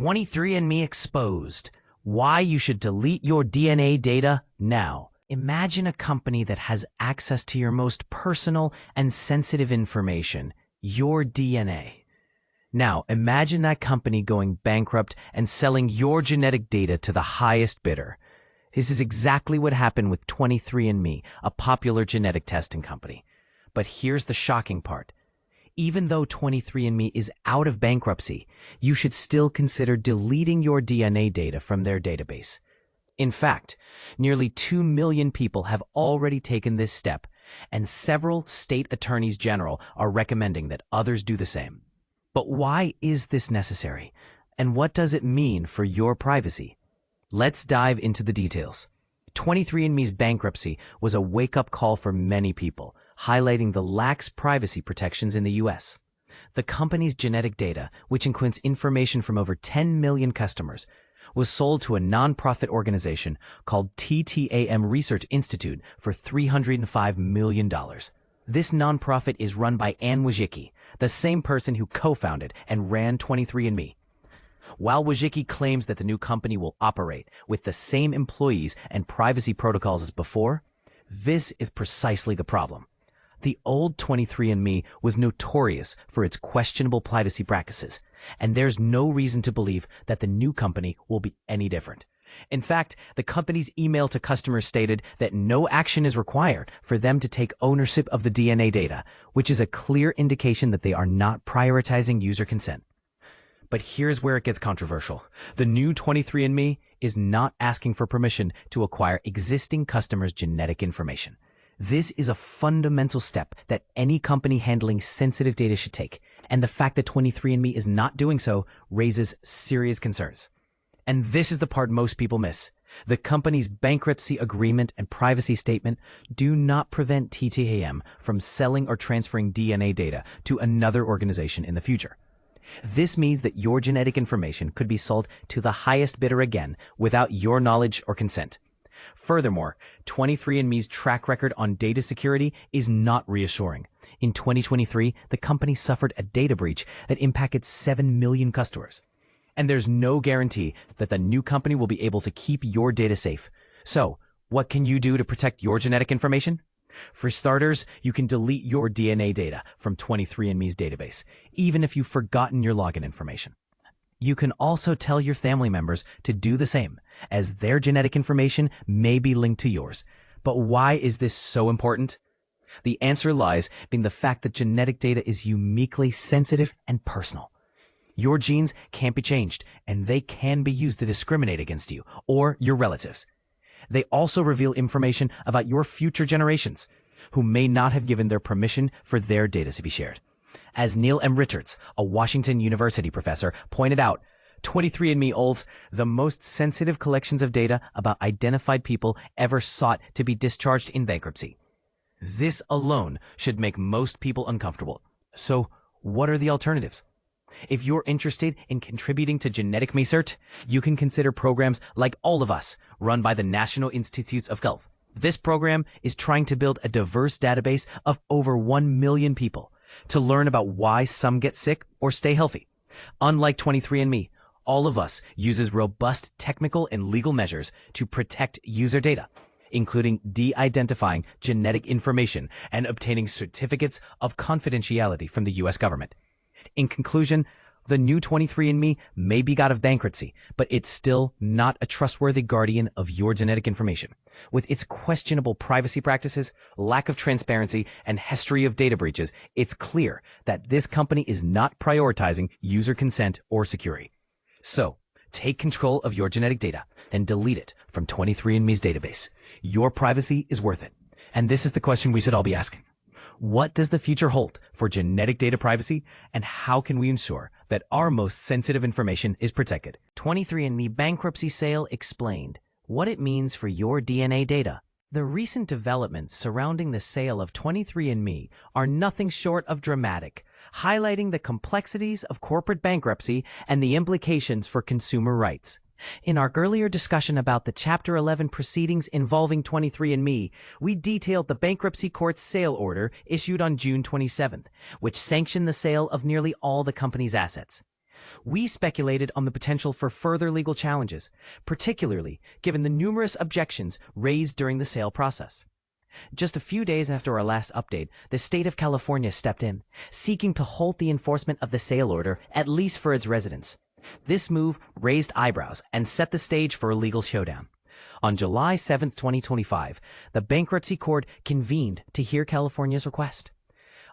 23andMe exposed. Why you should delete your DNA data now. Imagine a company that has access to your most personal and sensitive information, your DNA. Now, imagine that company going bankrupt and selling your genetic data to the highest bidder. This is exactly what happened with 23andMe, a popular genetic testing company. But here's the shocking part. Even though 23andMe is out of bankruptcy, you should still consider deleting your DNA data from their database. In fact, nearly 2 million people have already taken this step, and several state attorneys general are recommending that others do the same. But why is this necessary? And what does it mean for your privacy? Let's dive into the details. 23andMe's bankruptcy was a wake-up call for many people, highlighting the lax privacy protections in the U.S. The company's genetic data, which includes information from over 10 million customers, was sold to a nonprofit organization called TTAM Research Institute for $305 million. This nonprofit is run by Anne Wojcicki, the same person who co-founded and ran 23andMe. While Wojcicki claims that the new company will operate with the same employees and privacy protocols as before, this is precisely the problem. The old 23andMe was notorious for its questionable privacy practices, and there's no reason to believe that the new company will be any different. In fact, the company's email to customers stated that no action is required for them to take ownership of the DNA data, which is a clear indication that they are not prioritizing user consent. But here's where it gets controversial. The new 23andMe is not asking for permission to acquire existing customers' genetic information. This is a fundamental step that any company handling sensitive data should take, and the fact that 23andMe is not doing so raises serious concerns. And this is the part most people miss. The company's bankruptcy agreement and privacy statement do not prevent TTAM from selling or transferring DNA data to another organization in the future. This means that your genetic information could be sold to the highest bidder again without your knowledge or consent. Furthermore, 23andMe's track record on data security is not reassuring. In 2023, the company suffered a data breach that impacted 7 million customers. And there's no guarantee that the new company will be able to keep your data safe. So, what can you do to protect your genetic information? For starters, you can delete your DNA data from 23andMe's database, even if you've forgotten your login information. You can also tell your family members to do the same, as their genetic information may be linked to yours. But why is this so important? The answer lies in the fact that genetic data is uniquely sensitive and personal. Your genes can't be changed, and they can be used to discriminate against you or your relatives. They also reveal information about your future generations, who may not have given their permission for their data to be shared. As Neil M. Richards, a Washington University professor, pointed out, 23andMe holds the most sensitive collections of data about identified people ever sought to be discharged in bankruptcy. This alone should make most people uncomfortable. So, what are the alternatives? If you're interested in contributing to genetic research, you can consider programs like All of Us, run by the National Institutes of Health. This program is trying to build a diverse database of over 1 million people to learn about why some get sick or stay healthy. Unlike 23andMe, All of Us uses robust technical and legal measures to protect user data, including de-identifying genetic information and obtaining certificates of confidentiality from the U.S. government. In conclusion, the new 23andMe may be out of bankruptcy, but it's still not a trustworthy guardian of your genetic information. With its questionable privacy practices, lack of transparency, and history of data breaches, it's clear that this company is not prioritizing user consent or security. So, take control of your genetic data and delete it from 23andMe's database. Your privacy is worth it. And this is the question we should all be asking. What does the future hold for genetic data privacy, and how can we ensure that our most sensitive information is protected? 23andMe bankruptcy sale explained what it means for your DNA data. The recent developments surrounding the sale of 23andMe are nothing short of dramatic, highlighting the complexities of corporate bankruptcy and the implications for consumer rights. In our earlier discussion about the Chapter 11 proceedings involving 23andMe, we detailed the bankruptcy court's sale order issued on June 27th, which sanctioned the sale of nearly all the company's assets. We speculated on the potential for further legal challenges, particularly given the numerous objections raised during the sale process. Just a few days after our last update, the state of California stepped in, seeking to halt the enforcement of the sale order, at least for its residents. This move raised eyebrows and set the stage for a legal showdown. On July 7, 2025, the Bankruptcy Court convened to hear California's request.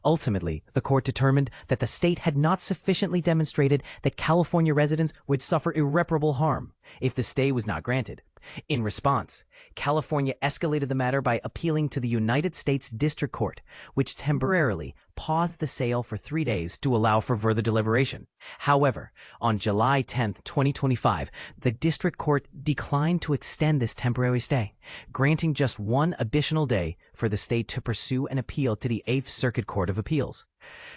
Ultimately, the court determined that the state had not sufficiently demonstrated that California residents would suffer irreparable harm if the stay was not granted. In response, California escalated the matter by appealing to the United States District Court, which temporarily paused the sale for 3 days to allow for further deliberation. However, on July 10, 2025, the District Court declined to extend this temporary stay, granting just 1 additional day for the state to pursue an appeal to the 8th Circuit Court of Appeals.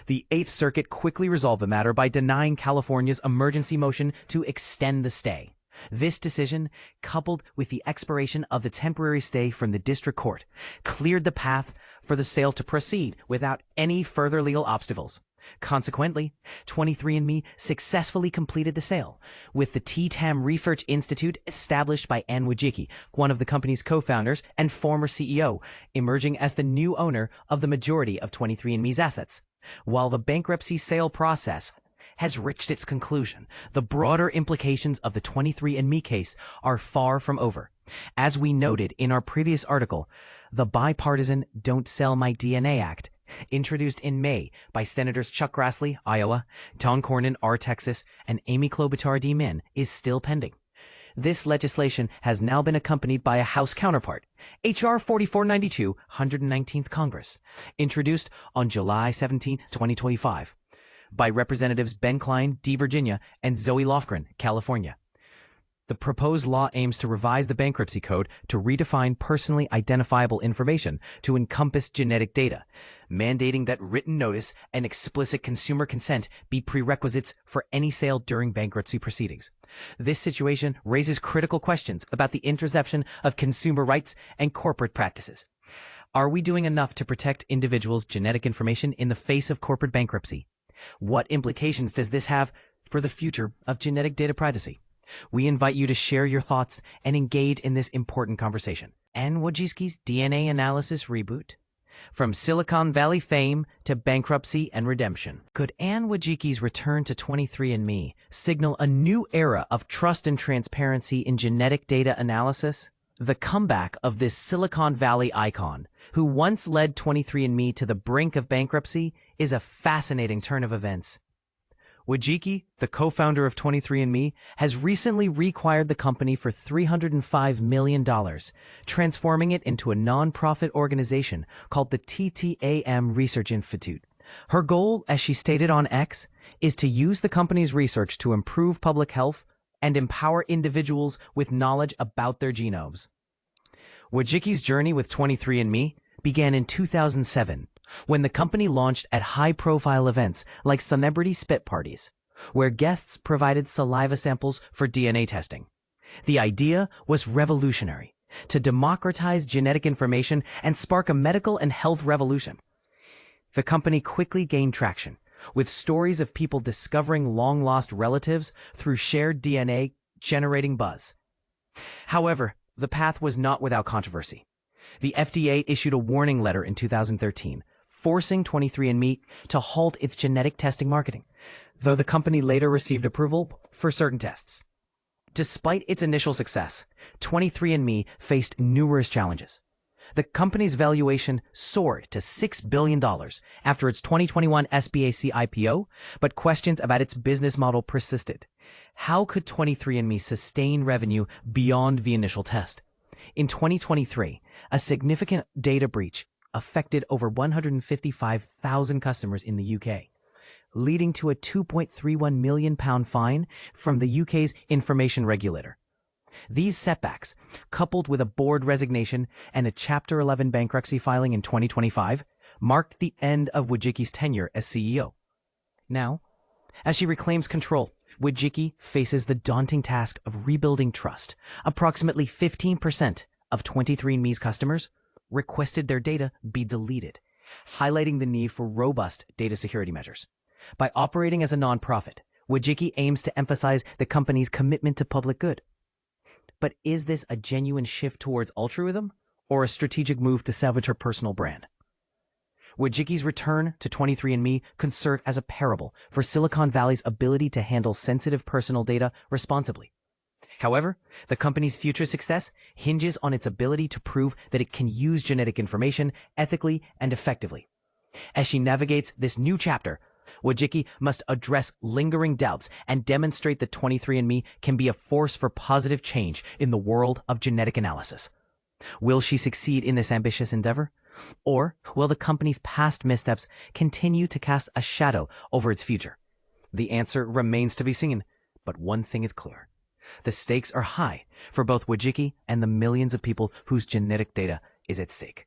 The 8th Circuit quickly resolved the matter by denying California's emergency motion to extend the stay. This decision, coupled with the expiration of the temporary stay from the district court, cleared the path for the sale to proceed without any further legal obstacles. Consequently, 23andMe successfully completed the sale, with the TTAM Research Institute established by Anne Wojcicki, one of the company's co-founders and former CEO, emerging as the new owner of the majority of 23andMe's assets. While the bankruptcy sale process has reached its conclusion, the broader implications of the 23andMe case are far from over. As we noted in our previous article, the bipartisan Don't Sell My DNA Act, introduced in May by Senators Chuck Grassley, Iowa, Tom Cornyn, R. Texas, and Amy Klobuchar, D. Min, is still pending. This legislation has now been accompanied by a House counterpart, H.R. 4492, 119th Congress, introduced on July 17, 2025. By Representatives Ben Cline, D. Virginia, and Zoe Lofgren, California. The proposed law aims to revise the bankruptcy code to redefine personally identifiable information to encompass genetic data, mandating that written notice and explicit consumer consent be prerequisites for any sale during bankruptcy proceedings. This situation raises critical questions about the intersection of consumer rights and corporate practices. Are we doing enough to protect individuals' genetic information in the face of corporate bankruptcy? What implications does this have for the future of genetic data privacy? We invite you to share your thoughts and engage in this important conversation. Anne Wojcicki's DNA analysis reboot. From Silicon Valley fame to bankruptcy and redemption. Could Anne Wojcicki's return to 23andMe signal a new era of trust and transparency in genetic data analysis? The comeback of this Silicon Valley icon, who once led 23andMe to the brink of bankruptcy, is a fascinating turn of events. Wojcicki, the co-founder of 23andMe, has recently reacquired the company for $305 million, transforming it into a non-profit organization called the TTAM Research Institute. Her goal, as she stated on X, is to use the company's research to improve public health and empower individuals with knowledge about their genomes. Wojcicki's journey with 23andMe began in 2007, when the company launched at high-profile events like celebrity spit parties, where guests provided saliva samples for DNA testing. The idea was revolutionary, to democratize genetic information and spark a medical and health revolution. The company quickly gained traction, with stories of people discovering long-lost relatives through shared DNA generating buzz. However, the path was not without controversy. The FDA issued a warning letter in 2013, forcing 23andMe to halt its genetic testing marketing, though the company later received approval for certain tests. Despite its initial success, 23andMe faced numerous challenges. The company's valuation soared to $6 billion after its 2021 SPAC IPO, but questions about its business model persisted. How could 23andMe sustain revenue beyond the initial test? In 2023, a significant data breach affected over 155,000 customers in the UK, leading to a £2.31 million fine from the UK's information regulator. These setbacks, coupled with a board resignation and a Chapter 11 bankruptcy filing in 2025, marked the end of Wojcicki's tenure as CEO. Now, as she reclaims control, Wojcicki faces the daunting task of rebuilding trust. Approximately 15% of 23andMe's customers requested their data be deleted, highlighting the need for robust data security measures. By operating as a nonprofit, Wojcicki aims to emphasize the company's commitment to public good. But is this a genuine shift towards altruism or a strategic move to salvage her personal brand? Wojcicki's return to 23andMe can serve as a parable for Silicon Valley's ability to handle sensitive personal data responsibly. However, the company's future success hinges on its ability to prove that it can use genetic information ethically and effectively. As she navigates this new chapter, Wojcicki must address lingering doubts and demonstrate that 23andMe can be a force for positive change in the world of genetic analysis. Will she succeed in this ambitious endeavor? Or will the company's past missteps continue to cast a shadow over its future? The answer remains to be seen, but one thing is clear. The stakes are high for both Wojcicki and the millions of people whose genetic data is at stake.